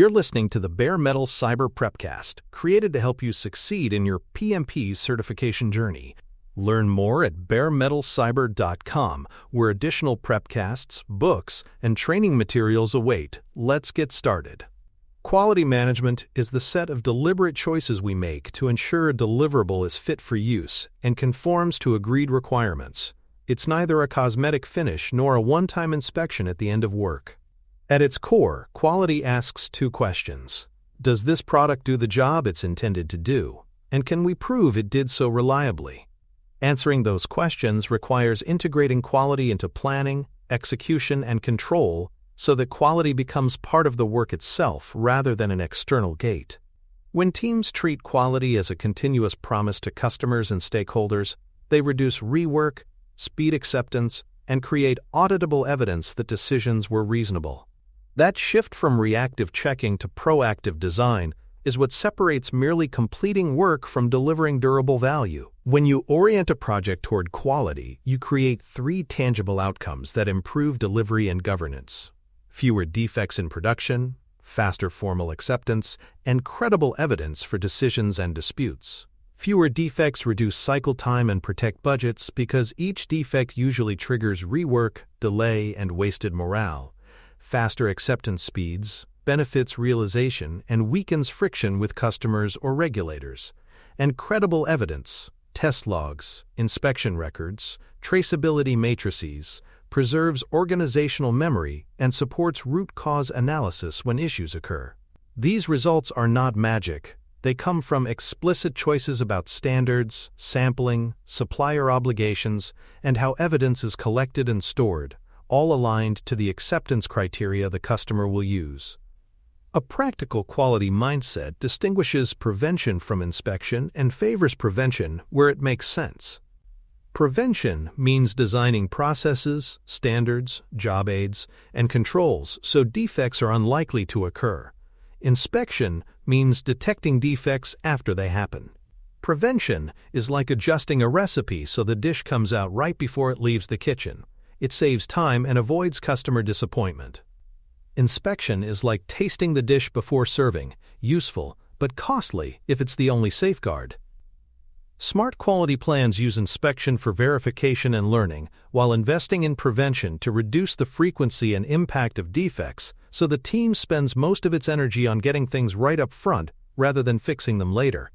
You're listening to the Bare Metal Cyber Prepcast, created to help you succeed in your PMP certification journey. Learn more at baremetalcyber.com, where additional prepcasts, books, and training materials await. Let's get started. Quality management is the set of deliberate choices we make to ensure a deliverable is fit for use and conforms to agreed requirements. It's neither a cosmetic finish nor a one-time inspection at the end of work. At its core, quality asks two questions. Does this product do the job it's intended to do? And can we prove it did so reliably? Answering those questions requires integrating quality into planning, execution, and control so that quality becomes part of the work itself rather than an external gate. When teams treat quality as a continuous promise to customers and stakeholders, they reduce rework, speed acceptance, and create auditable evidence that decisions were reasonable. That shift from reactive checking to proactive design is what separates merely completing work from delivering durable value. When you orient a project toward quality, you create three tangible outcomes that improve delivery and governance: fewer defects in production, faster formal acceptance, and credible evidence for decisions and disputes. Fewer defects reduce cycle time and protect budgets because each defect usually triggers rework, delay, and wasted morale. Faster acceptance speeds, benefits realization, and weakens friction with customers or regulators. And credible evidence, test logs, inspection records, traceability matrices, preserves organizational memory and supports root cause analysis when issues occur. These results are not magic. They come from explicit choices about standards, sampling, supplier obligations, and how evidence is collected and stored, all aligned to the acceptance criteria the customer will use. A practical quality mindset distinguishes prevention from inspection and favors prevention where it makes sense. Prevention means designing processes, standards, job aids, and controls so defects are unlikely to occur. Inspection means detecting defects after they happen. Prevention is like adjusting a recipe so the dish comes out right before it leaves the kitchen. It saves time and avoids customer disappointment. Inspection is like tasting the dish before serving, useful but costly if it's the only safeguard. Smart quality plans use inspection for verification and learning, while investing in prevention to reduce the frequency and impact of defects so the team spends most of its energy on getting things right up front rather than fixing them later.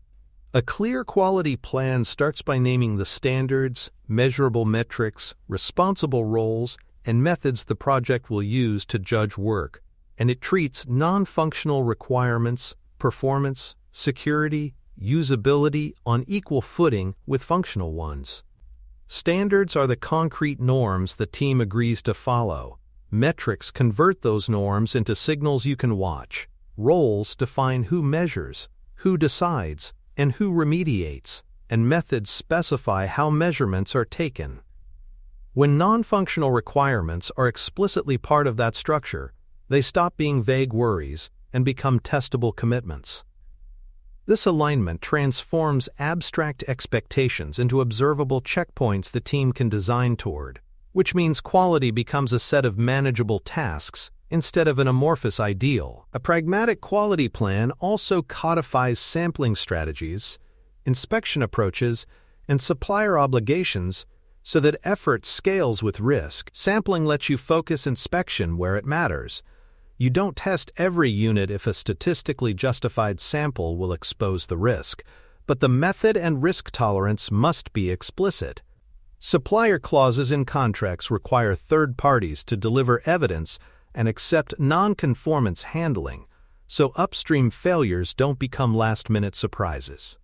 A clear quality plan starts by naming the standards, measurable metrics, responsible roles, and methods the project will use to judge work, and it treats non-functional requirements, performance, security, usability on equal footing with functional ones. Standards are the concrete norms the team agrees to follow. Metrics convert those norms into signals you can watch. Roles define who measures, who decides, and who remediates, and methods specify how measurements are taken. When non-functional requirements are explicitly part of that structure, they stop being vague worries and become testable commitments. This alignment transforms abstract expectations into observable checkpoints the team can design toward, which means quality becomes a set of manageable tasks instead of an amorphous ideal. A pragmatic quality plan also codifies sampling strategies, inspection approaches, and supplier obligations so that effort scales with risk. Sampling lets you focus inspection where it matters. You don't test every unit if a statistically justified sample will expose the risk, but the method and risk tolerance must be explicit. Supplier clauses in contracts require third parties to deliver evidence and accept non-conformance handling, so upstream failures don't become last-minute surprises.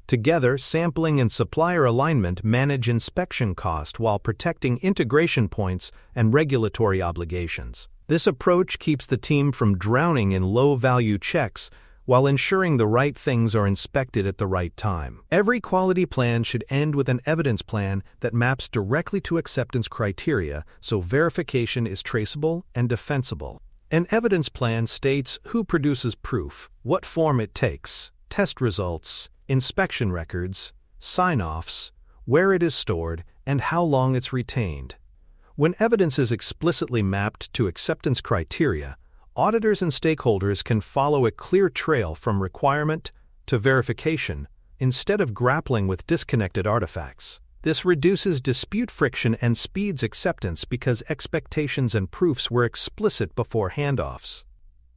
Together, sampling and supplier alignment manage inspection cost while protecting integration points and regulatory obligations. This approach keeps the team from drowning in low-value checks while ensuring the right things are inspected at the right time. Every quality plan should end with an evidence plan that maps directly to acceptance criteria so verification is traceable and defensible. An evidence plan states who produces proof, what form it takes, test results, inspection records, sign-offs, where it is stored, and how long it's retained. When evidence is explicitly mapped to acceptance criteria, Auditors and stakeholders can follow a clear trail from requirement to verification instead of grappling with disconnected artifacts. This reduces dispute friction and speeds acceptance because expectations and proofs were explicit before handoffs.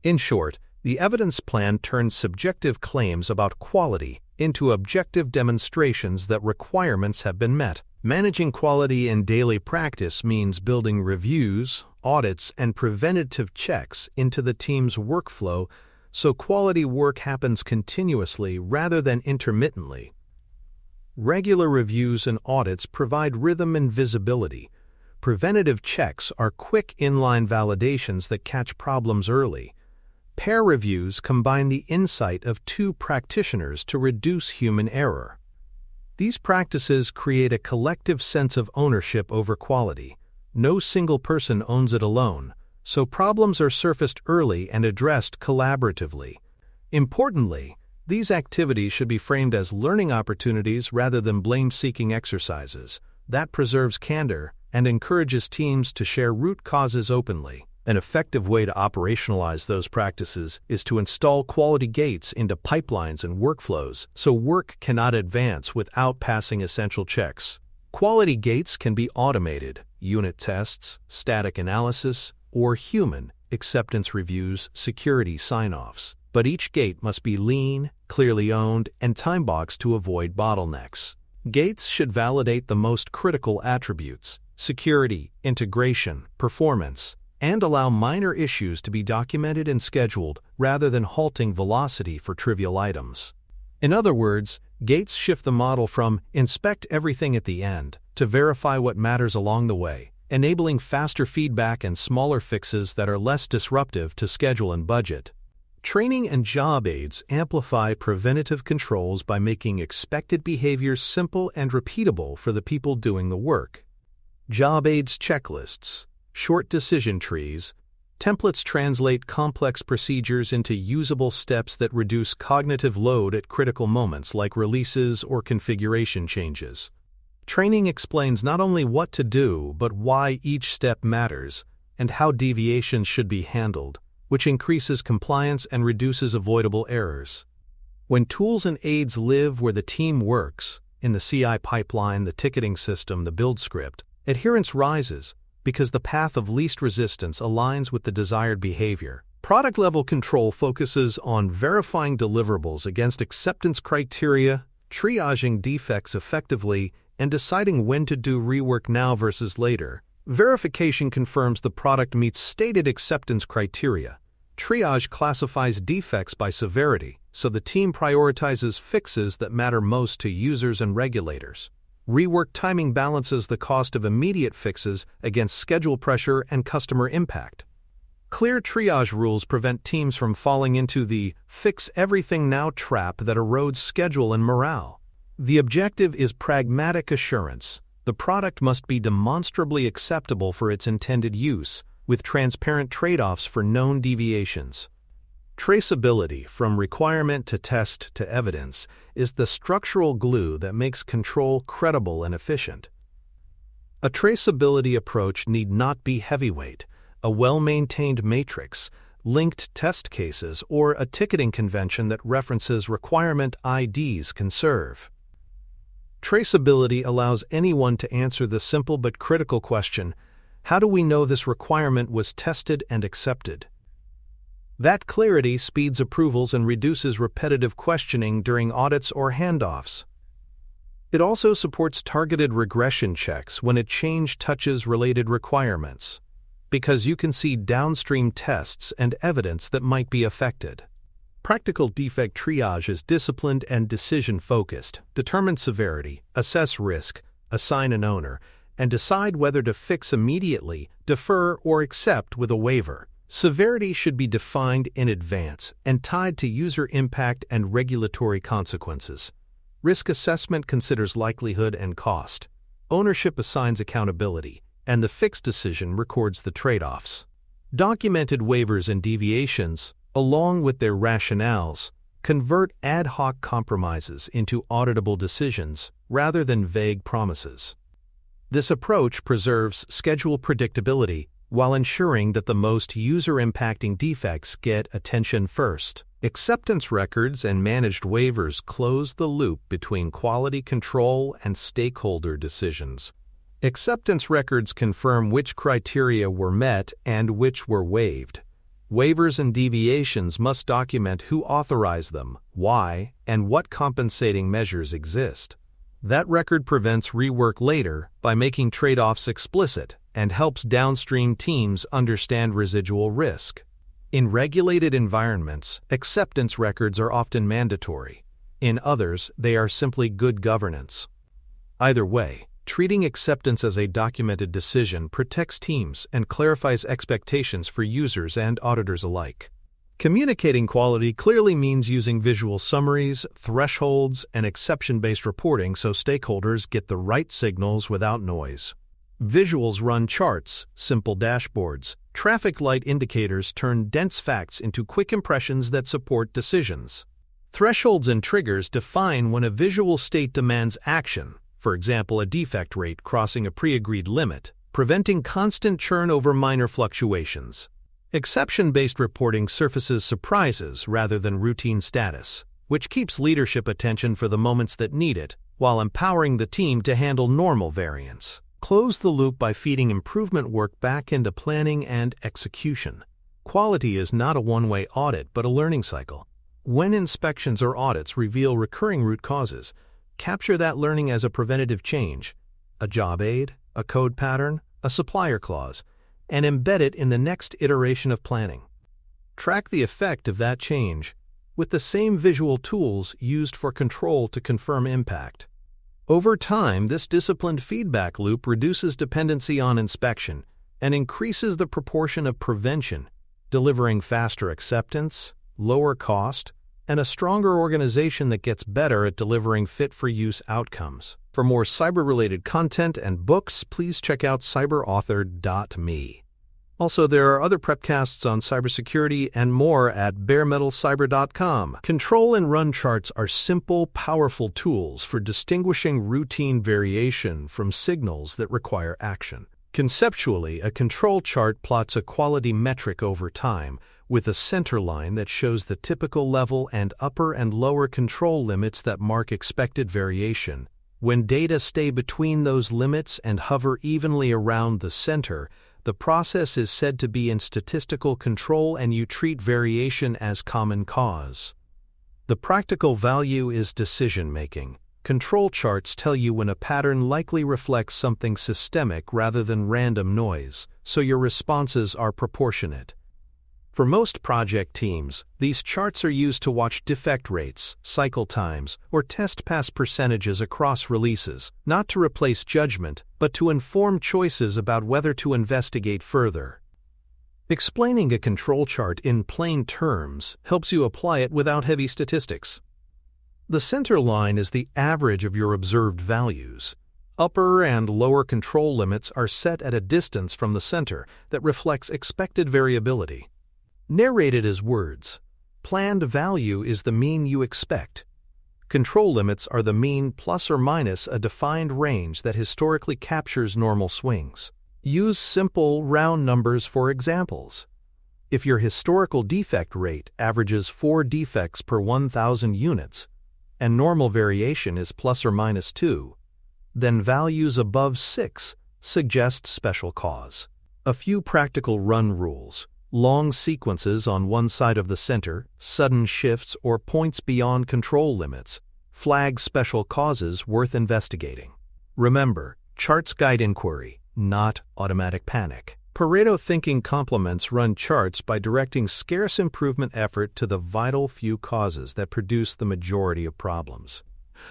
In short, the evidence plan turns subjective claims about quality into objective demonstrations that requirements have been met. Managing quality in daily practice means building reviews, audits, and preventative checks into the team's workflow so quality work happens continuously rather than intermittently. Regular reviews and audits provide rhythm and visibility. Preventative checks are quick inline validations that catch problems early. Peer reviews combine the insight of two practitioners to reduce human error. These practices create a collective sense of ownership over quality. No single person owns it alone, so problems are surfaced early and addressed collaboratively. Importantly, these activities should be framed as learning opportunities rather than blame-seeking exercises. That preserves candor and encourages teams to share root causes openly. An effective way to operationalize those practices is to install quality gates into pipelines and workflows so work cannot advance without passing essential checks. Quality gates can be automated, unit tests, static analysis, or human acceptance reviews, security sign-offs. But each gate must be lean, clearly owned, and time-boxed to avoid bottlenecks. Gates should validate the most critical attributes: security, integration, performance, and allow minor issues to be documented and scheduled rather than halting velocity for trivial items. In other words, gates shift the model from inspect everything at the end to verify what matters along the way, enabling faster feedback and smaller fixes that are less disruptive to schedule and budget. Training and job aids amplify preventative controls by making expected behaviors simple and repeatable for the people doing the work. Job aids checklists, short decision trees, templates translate complex procedures into usable steps that reduce cognitive load at critical moments like releases or configuration changes. Training explains not only what to do, but why each step matters and how deviations should be handled, which increases compliance and reduces avoidable errors. When tools and aids live where the team works, in the CI pipeline, the ticketing system, the build script, adherence rises because the path of least resistance aligns with the desired behavior. Product-level control focuses on verifying deliverables against acceptance criteria, triaging defects effectively, and deciding when to do rework now versus later. Verification confirms the product meets stated acceptance criteria. Triage classifies defects by severity, so the team prioritizes fixes that matter most to users and regulators. Rework timing balances the cost of immediate fixes against schedule pressure and customer impact. Clear triage rules prevent teams from falling into the fix everything now trap that erodes schedule and morale. The objective is pragmatic assurance. The product must be demonstrably acceptable for its intended use, with transparent trade-offs for known deviations. Traceability, from requirement to test to evidence, is the structural glue that makes control credible and efficient. A traceability approach need not be heavyweight. A well-maintained matrix, linked test cases, or a ticketing convention that references requirement IDs can serve. Traceability allows anyone to answer the simple but critical question, how do we know this requirement was tested and accepted? That clarity speeds approvals and reduces repetitive questioning during audits or handoffs. It also supports targeted regression checks when a change touches related requirements, because you can see downstream tests and evidence that might be affected. Practical defect triage is disciplined and decision-focused. Determine severity, assess risk, assign an owner, and decide whether to fix immediately, defer, or accept with a waiver. Severity should be defined in advance and tied to user impact and regulatory consequences. Risk assessment considers likelihood and cost. Ownership assigns accountability, and the fix decision records the trade-offs. Documented waivers and deviations, along with their rationales, convert ad hoc compromises into auditable decisions rather than vague promises. This approach preserves schedule predictability while ensuring that the most user-impacting defects get attention first. Acceptance records and managed waivers close the loop between quality control and stakeholder decisions. Acceptance records confirm which criteria were met and which were waived. Waivers and deviations must document who authorized them, why, and what compensating measures exist. That record prevents rework later by making trade-offs explicit and helps downstream teams understand residual risk. In regulated environments, acceptance records are often mandatory. In others, they are simply good governance. Either way, treating acceptance as a documented decision protects teams and clarifies expectations for users and auditors alike. Communicating quality clearly means using visual summaries, thresholds, and exception-based reporting so stakeholders get the right signals without noise. Visuals run charts, simple dashboards. Traffic light indicators turn dense facts into quick impressions that support decisions. Thresholds and triggers define when a visual state demands action, for example, a defect rate crossing a pre-agreed limit, preventing constant churn over minor fluctuations. Exception-based reporting surfaces surprises rather than routine status, which keeps leadership attention for the moments that need it, while empowering the team to handle normal variance. Close the loop by feeding improvement work back into planning and execution. Quality is not a one-way audit but a learning cycle. When inspections or audits reveal recurring root causes, capture that learning as a preventative change, a job aid, a code pattern, a supplier clause, and embed it in the next iteration of planning. Track the effect of that change with the same visual tools used for control to confirm impact. Over time, this disciplined feedback loop reduces dependency on inspection and increases the proportion of prevention, delivering faster acceptance, lower cost, and a stronger organization that gets better at delivering fit-for-use outcomes. For more cyber-related content and books, please check out cyberauthor.me. Also, there are other prepcasts on cybersecurity and more at baremetalcyber.com. Control and run charts are simple, powerful tools for distinguishing routine variation from signals that require action. Conceptually, a control chart plots a quality metric over time, with a center line that shows the typical level and upper and lower control limits that mark expected variation. When data stay between those limits and hover evenly around the center, the process is said to be in statistical control and you treat variation as common cause. The practical value is decision-making. Control charts tell you when a pattern likely reflects something systemic rather than random noise, so your responses are proportionate. For most project teams, these charts are used to watch defect rates, cycle times, or test pass percentages across releases, not to replace judgment, but to inform choices about whether to investigate further. Explaining a control chart in plain terms helps you apply it without heavy statistics. The center line is the average of your observed values. Upper and lower control limits are set at a distance from the center that reflects expected variability. Narrated as words, planned value is the mean you expect. Control limits are the mean plus or minus a defined range that historically captures normal swings. Use simple, round numbers for examples. If your historical defect rate averages 4 defects per 1,000 units, and normal variation is plus or minus 2, then values above 6 suggest special cause. A few practical run rules. Long sequences on one side of the center, sudden shifts, or points beyond control limits flag special causes worth investigating. Remember, charts guide inquiry, not automatic panic. Pareto thinking complements run charts by directing scarce improvement effort to the vital few causes that produce the majority of problems.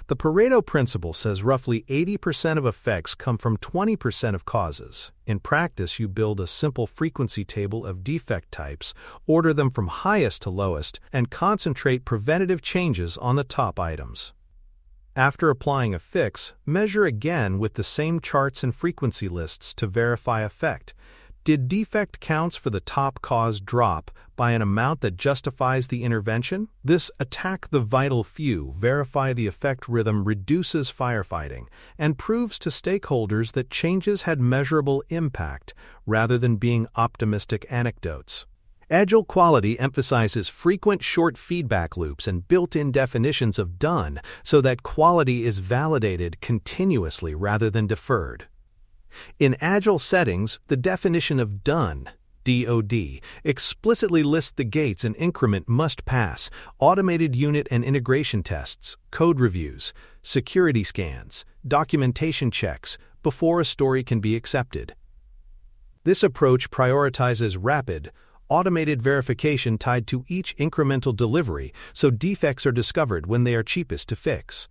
The Pareto principle says roughly 80% of effects come from 20% of causes. In practice, you build a simple frequency table of defect types, order them from highest to lowest, and concentrate preventative changes on the top items. After applying a fix, measure again with the same charts and frequency lists to verify effect. Did defect counts for the top cause drop by an amount that justifies the intervention? This attack the vital few, verify the effect rhythm reduces firefighting and proves to stakeholders that changes had measurable impact rather than being optimistic anecdotes. Agile quality emphasizes frequent short feedback loops and built-in definitions of done so that quality is validated continuously rather than deferred. In Agile settings, the definition of done, DoD, explicitly lists the gates an increment must pass, automated unit and integration tests, code reviews, security scans, documentation checks before a story can be accepted. This approach prioritizes rapid, automated verification tied to each incremental delivery so defects are discovered when they are cheapest to fix.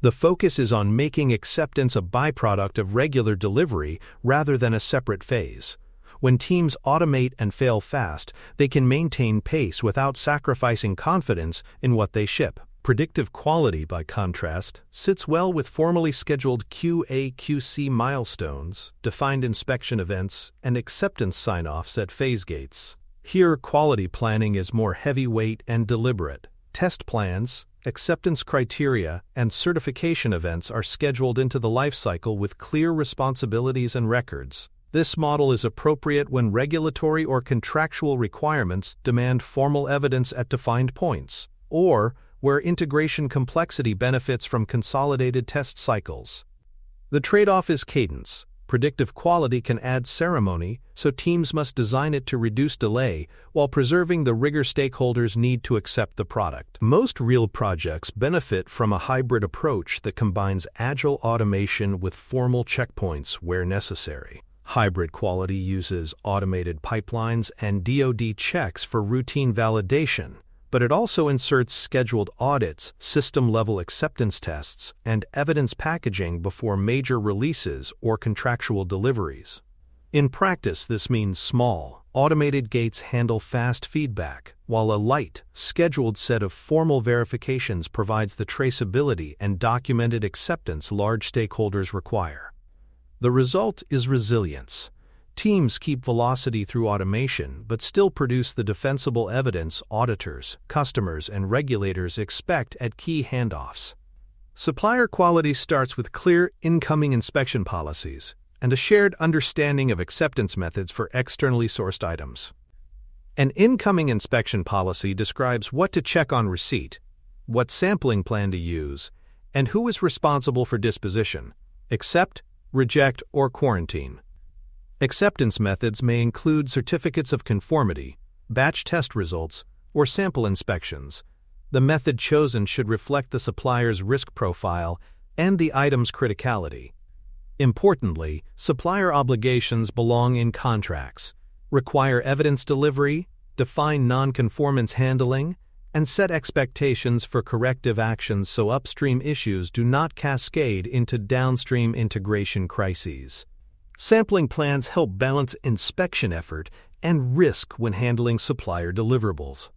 The focus is on making acceptance a byproduct of regular delivery rather than a separate phase. When teams automate and fail fast, they can maintain pace without sacrificing confidence in what they ship. Predictive quality, by contrast, sits well with formally scheduled QA/QC milestones, defined inspection events, and acceptance sign-offs at phase gates. Here, quality planning is more heavyweight and deliberate. Test plans, acceptance criteria, and certification events are scheduled into the lifecycle with clear responsibilities and records. This model is appropriate when regulatory or contractual requirements demand formal evidence at defined points, or where integration complexity benefits from consolidated test cycles. The trade-off is cadence. Predictive quality can add ceremony, so teams must design it to reduce delay while preserving the rigor stakeholders need to accept the product. Most real projects benefit from a hybrid approach that combines agile automation with formal checkpoints where necessary. Hybrid quality uses automated pipelines and DoD checks for routine validation, but it also inserts scheduled audits, system-level acceptance tests, and evidence packaging before major releases or contractual deliveries. In practice, this means small, automated gates handle fast feedback, while a light, scheduled set of formal verifications provides the traceability and documented acceptance large stakeholders require. The result is resilience. Teams keep velocity through automation, but still produce the defensible evidence auditors, customers, and regulators expect at key handoffs. Supplier quality starts with clear incoming inspection policies and a shared understanding of acceptance methods for externally sourced items. An incoming inspection policy describes what to check on receipt, what sampling plan to use, and who is responsible for disposition, accept, reject, or quarantine. Acceptance methods may include certificates of conformity, batch test results, or sample inspections. The method chosen should reflect the supplier's risk profile and the item's criticality. Importantly, supplier obligations belong in contracts, require evidence delivery, define non-conformance handling, and set expectations for corrective actions so upstream issues do not cascade into downstream integration crises. Sampling plans help balance inspection effort and risk when handling supplier deliverables.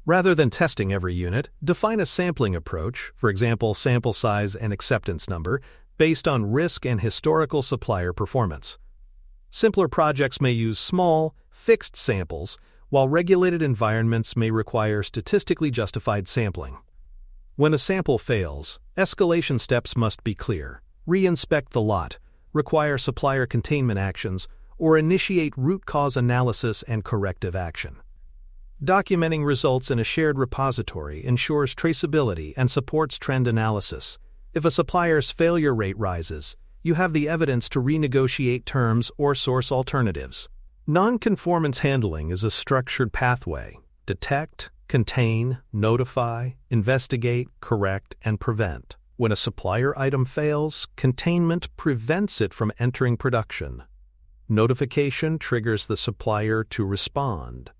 Rather than testing every unit, define a sampling approach, for example, sample size and acceptance number, based on risk and historical supplier performance. Simpler projects may use small, fixed samples, while regulated environments may require statistically justified sampling. When a sample fails, escalation steps must be clear. Re-inspect the lot, require supplier containment actions, or initiate root cause analysis and corrective action. Documenting results in a shared repository ensures traceability and supports trend analysis. If a supplier's failure rate rises, you have the evidence to renegotiate terms or source alternatives. Non-conformance handling is a structured pathway. Detect, contain, notify, investigate, correct, and prevent. When a supplier item fails, containment prevents it from entering production. Notification triggers the supplier to respond.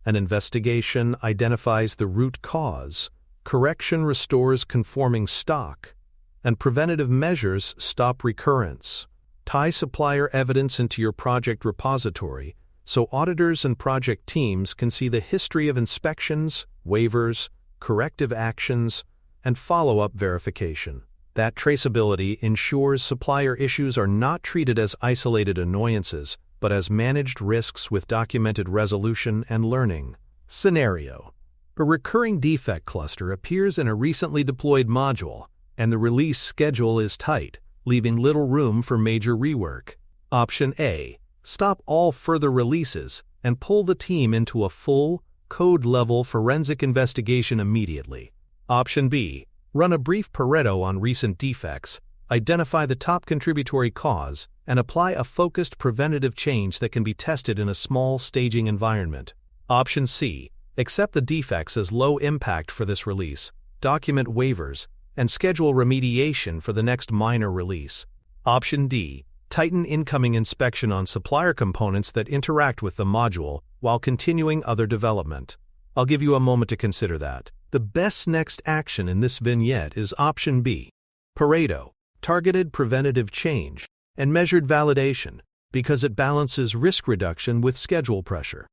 An investigation identifies the root cause. Correction restores conforming stock. And preventative measures stop recurrence. Tie supplier evidence into your project repository so auditors and project teams can see the history of inspections, waivers, corrective actions, and follow-up verification. That traceability ensures supplier issues are not treated as isolated annoyances, but as managed risks with documented resolution and learning. Scenario: a recurring defect cluster appears in a recently deployed module, and the release schedule is tight, leaving little room for major rework. Option A: stop all further releases and pull the team into a full, code-level forensic investigation immediately. Option B: run a brief Pareto on recent defects, identify the top contributory cause, and apply a focused preventative change that can be tested in a small staging environment. Option C: accept the defects as low impact for this release, document waivers, and schedule remediation for the next minor release. Option D: tighten incoming inspection on supplier components that interact with the module while continuing other development. I'll give you a moment to consider that. The best next action in this vignette is Option B: Pareto, targeted preventative change, and measured validation, because it balances risk reduction with schedule pressure.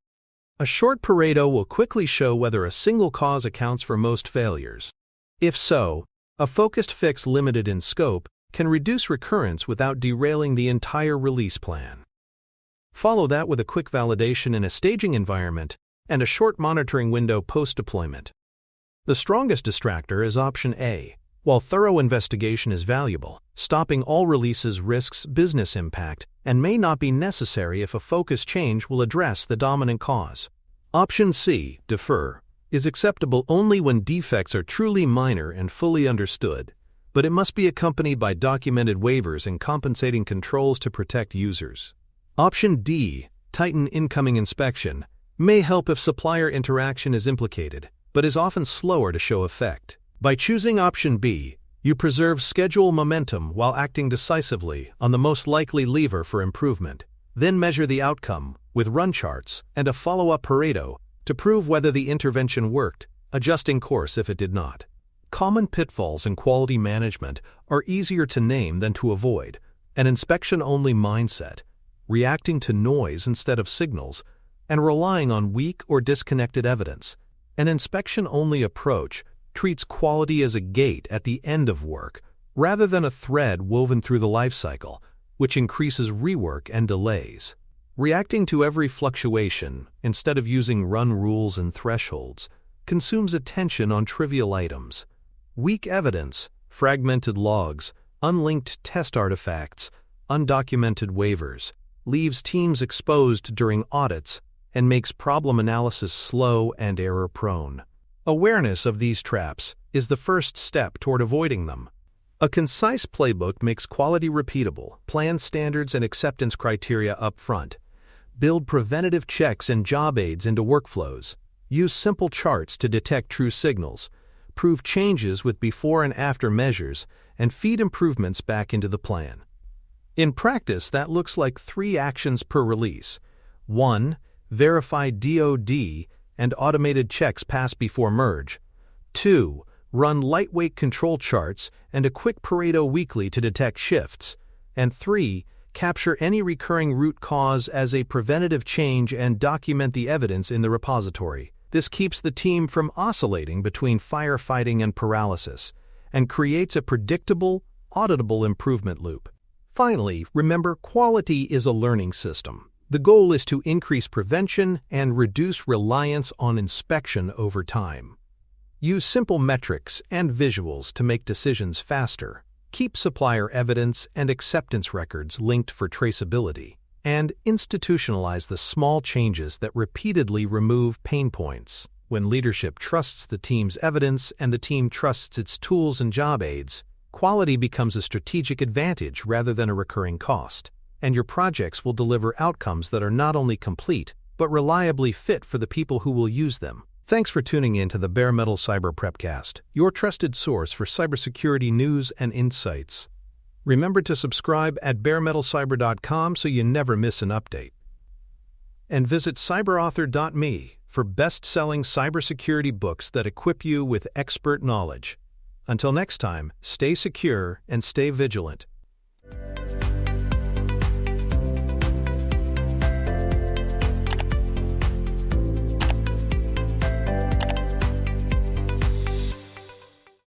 A short Pareto will quickly show whether a single cause accounts for most failures. If so, a focused fix limited in scope can reduce recurrence without derailing the entire release plan. Follow that with a quick validation in a staging environment and a short monitoring window post-deployment. The strongest distractor is Option A. While thorough investigation is valuable, stopping all releases risks business impact and may not be necessary if a focused change will address the dominant cause. Option C, defer, is acceptable only when defects are truly minor and fully understood, but it must be accompanied by documented waivers and compensating controls to protect users. Option D, tighten incoming inspection, may help if supplier interaction is implicated, but is often slower to show effect. By choosing Option B, you preserve schedule momentum while acting decisively on the most likely lever for improvement. Then measure the outcome with run charts and a follow-up Pareto to prove whether the intervention worked, adjusting course if it did not. Common pitfalls in quality management are easier to name than to avoid: an inspection-only mindset, reacting to noise instead of signals, and relying on weak or disconnected evidence. An inspection-only approach treats quality as a gate at the end of work rather than a thread woven through the lifecycle, which increases rework and delays. Reacting to every fluctuation instead of using run rules and thresholds consumes attention on trivial items. Weak evidence, fragmented logs, unlinked test artifacts, undocumented waivers, leaves teams exposed during audits and makes problem analysis slow and error-prone. Awareness of these traps is the first step toward avoiding them. A concise playbook makes quality repeatable, plan standards and acceptance criteria up front, build preventative checks and job aids into workflows, use simple charts to detect true signals, prove changes with before and after measures, and feed improvements back into the plan. In practice, that looks like 3 actions per release. 1. Verify DoD and automated checks pass before merge. 2. Run lightweight control charts and a quick Pareto weekly to detect shifts. And 3. Capture any recurring root cause as a preventative change and document the evidence in the repository. This keeps the team from oscillating between firefighting and paralysis and creates a predictable, auditable improvement loop. Finally, remember, quality is a learning system. The goal is to increase prevention and reduce reliance on inspection over time. Use simple metrics and visuals to make decisions faster. Keep supplier evidence and acceptance records linked for traceability, and institutionalize the small changes that repeatedly remove pain points. When leadership trusts the team's evidence and the team trusts its tools and job aids, quality becomes a strategic advantage rather than a recurring cost, and your projects will deliver outcomes that are not only complete, but reliably fit for the people who will use them. Thanks for tuning in to the Bare Metal Cyber Prepcast, your trusted source for cybersecurity news and insights. Remember to subscribe at baremetalcyber.com so you never miss an update. And visit cyberauthor.me for best-selling cybersecurity books that equip you with expert knowledge. Until next time, stay secure and stay vigilant.